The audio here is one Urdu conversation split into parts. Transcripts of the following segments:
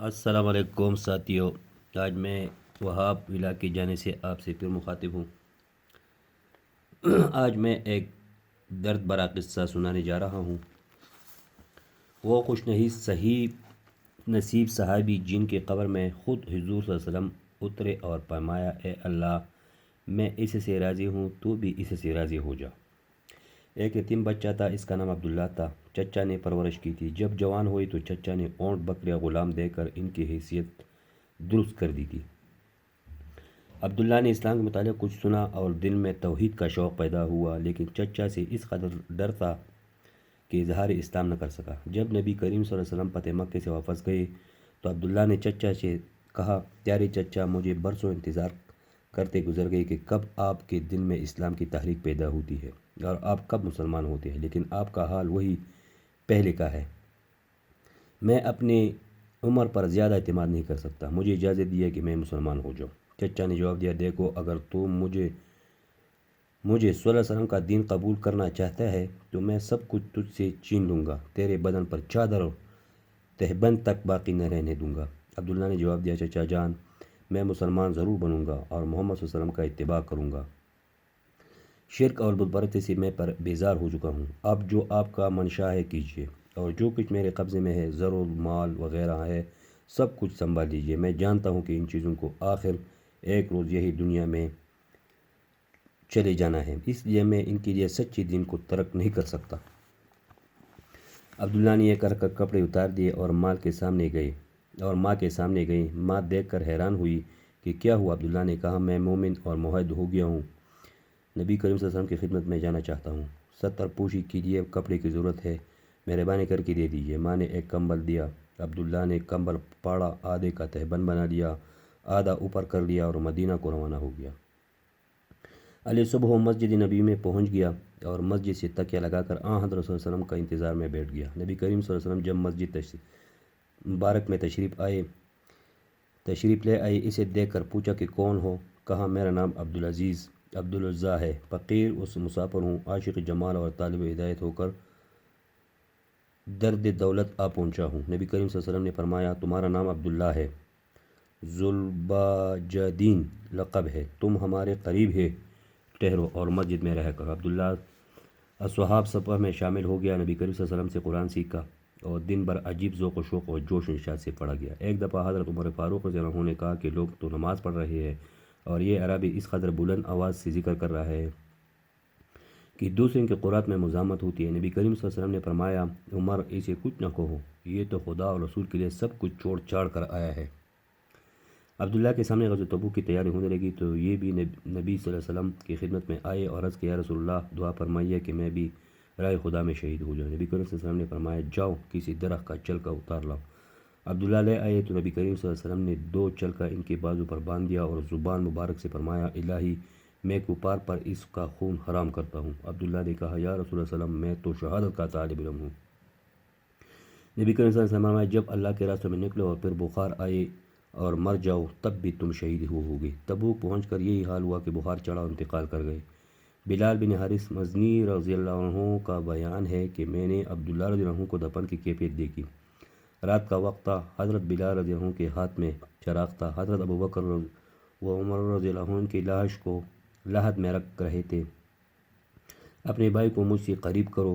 السلام علیکم ساتھیو، آج میں وہاب ولا کی جانے سے آپ سے پھر مخاطب ہوں۔ آج میں ایک درد بھرا قصہ سنانے جا رہا ہوں۔ وہ خوش صحیح نصیب صحابی جن کے قبر میں خود حضور صلی اللہ علیہ وسلم اترے اور فرمایا، اے اللہ، میں اس سے راضی ہوں، تو بھی اس سے راضی ہو جا۔ ایک یتیم بچہ تھا، اس کا نام عبداللہ تھا۔ چچا نے پرورش کی تھی۔ جب جوان ہوئی تو چچا نے اونٹ بکریاں غلام دے کر ان کی حیثیت درست کر دی تھی۔ عبداللہ نے اسلام کے متعلق کچھ سنا اور دل میں توحید کا شوق پیدا ہوا، لیکن چچا سے اس قدر ڈر تھا کہ اظہار اسلام نہ کر سکا۔ جب نبی کریم صلی اللہ علیہ وسلم فتح مکہ سے واپس گئے تو عبداللہ نے چچا سے کہا، پیارے چچا، مجھے برسوں انتظار کرتے گزر گئے کہ کب آپ کے دل میں اسلام کی تحریک پیدا ہوتی ہے اور آپ کب مسلمان ہوتے ہیں، لیکن آپ کا حال وہی پہلے کا ہے۔ میں اپنی عمر پر زیادہ اعتماد نہیں کر سکتا، مجھے اجازت دیا کہ میں مسلمان ہو جاؤں۔ چچا نے جواب دیا، دیکھو، اگر تو مجھے صلی اللہ علیہ وسلم کا دین قبول کرنا چاہتا ہے تو میں سب کچھ تجھ سے چھین لوں گا، تیرے بدن پر چادر اور تہبند تک باقی نہ رہنے دوں گا۔ عبداللہ نے جواب دیا، چچا جان، میں مسلمان ضرور بنوں گا اور محمد صلی اللہ علیہ وسلم کا اتباع کروں گا۔ شرک اور بت پرستی سے میں بیزار ہو چکا ہوں، اب جو آپ کا منشا ہے کیجیے، اور جو کچھ میرے قبضے میں ہے، زر و مال وغیرہ ہے، سب کچھ سنبھال لیجیے۔ میں جانتا ہوں کہ ان چیزوں کو آخر ایک روز یہی دنیا میں چلے جانا ہے، اس لیے میں ان کے لیے سچے دین کو ترک نہیں کر سکتا۔ عبداللہ نے یہ کر کپڑے اتار دیے اور ماں کے سامنے گئی۔ ماں دیکھ کر حیران ہوئی کہ کیا ہوا؟ عبداللہ نے کہا، میں مومن اور موحد ہو گیا ہوں، نبی کریم صلی اللہ علیہ وسلم کی خدمت میں جانا چاہتا ہوں، ستر پوشی کے لیے کپڑے کی ضرورت ہے، مہربانی کر کے دے دیجیے۔ ماں نے ایک کمبل دیا، عبداللہ نے کمبل پاڑا، آدھے کا تہبند بنا لیا، آدھا اوپر کر لیا اور مدینہ کو روانہ ہو گیا۔ علی صبح مسجد نبی میں پہنچ گیا اور مسجد سے تکیہ لگا کر حضرت صلی اللہ علیہ وسلم کا انتظار میں بیٹھ گیا۔ نبی کریم صلی اللہ علیہ وسلم جب مسجد مبارک میں تشریف لے آئے، اسے دیکھ کر پوچھا کہ کون ہو؟ کہا، میرا نام عبدالعزیز ہے، فقیر و مسافر ہوں، عاشق جمال اور طالب ہدایت ہو کر درد دولت آ پہنچا ہوں۔ نبی کریم صلی اللہ علیہ وسلم نے فرمایا، تمہارا نام عبداللہ ہے، ذوالبجدین لقب ہے، تم ہمارے قریب ہے، ٹھہرو اور مسجد میں رہ کر۔ عبداللہ اصحاب صفہ میں شامل ہو گیا، نبی کریم صلی اللہ علیہ وسلم سے قرآن سیکھا اور دن بھر عجیب ذوق و شوق اور جوش و نشاط سے پڑھا گیا۔ ایک دفعہ حضرت عمر فاروق رضی اللہ عنہ نے کہا کہ لوگ تو نماز پڑھ رہے ہیں اور یہ عربی اس قدر بلند آواز سے ذکر کر رہا ہے کہ دوسرے کے قرات میں مزاحمت ہوتی ہے۔ نبی کریم صلی اللہ علیہ وسلم نے فرمایا، عمر، اسے کچھ نہ کہو، یہ تو خدا اور رسول کے لیے سب کچھ چھوڑ چھاڑ کر آیا ہے۔ عبداللہ کے سامنے غزوہ تبوک کی تیاری ہونے لگی تو یہ بھی نبی صلی اللہ علیہ وسلم کی خدمت میں آئے اور عرض کیا، یا رسول اللہ، دعا فرمائیے کہ میں بھی راہ خدا میں شہید ہو جاؤں۔ نبی کریم صلی اللہ علیہ وسلم نے فرمایا، جاؤ، کسی درخت کا چلکا اتار لاؤ۔ عبداللہ لے آئے تو نبی کریم صلی اللہ علیہ وسلم نے 2 چلکا ان کے بازو پر باندھ دیا اور زبان مبارک سے فرمایا، الہی، میں کفار پر اس کا خون حرام کرتا ہوں۔ عبداللہ نے کہا، یا رسول اللہ صلی اللہ علیہ وسلم، میں تو شہادت کا طالب علم ہوں۔ نبی کریم صلی اللہ علیہ وسلم نے فرمایا، جب اللہ کے راستے میں نکلو اور پھر بخار آئے اور مر جاؤ تب بھی تم شہید ہوگے۔ تبوک پہنچ کر یہی حال ہوا کہ بخار چڑھا اور انتقال کر گئے۔ بلال بن حارث مزنی رضی اللہ عنہ کا بیان ہے کہ میں نے عبداللہ رضی اللہ عنہ کو دفن کی کیفیت دیکھی۔ رات کا وقت تھا، حضرت بلال رضی اللہ عنہ کے ہاتھ میں چراغ تھا، حضرت ابوبکر و عمر رضی اللہ عنہ کی لاش کو لحد میں رکھ رہے تھے۔ اپنے بھائی کو مجھ سے قریب کرو۔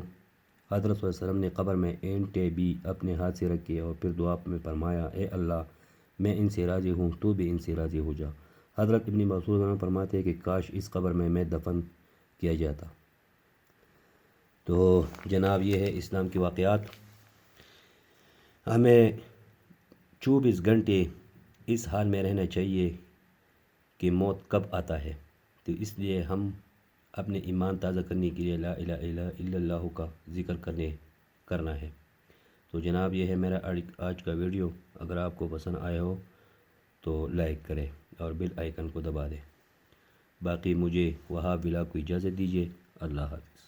حضرت صلی اللہ علیہ وسلم نے قبر میں اینٹیں بھی اپنے ہاتھ سے رکھی اور پھر دعا میں فرمایا، اے اللہ، میں ان سے راضی ہوں، تو بھی ان سے راضی ہو جا۔ حضرت ابن مسعود فرماتے ہیں کہ کاش اس قبر میں دفن کیا جاتا۔ تو جناب، یہ ہے اسلام کے واقعات۔ ہمیں 24 گھنٹے اس حال میں رہنا چاہیے کہ موت کب آتا ہے، تو اس لیے ہم اپنے ایمان تازہ کرنے کے لیے لا الہ الا اللہ کا ذکر کرنا ہے۔ تو جناب، یہ ہے میرا آج کا ویڈیو۔ اگر آپ کو پسند آیا ہو تو لائک کریں اور بیل آئیکن کو دبا دیں۔ باقی مجھے وہاب ولا کو اجازت دیجیے۔ اللہ حافظ۔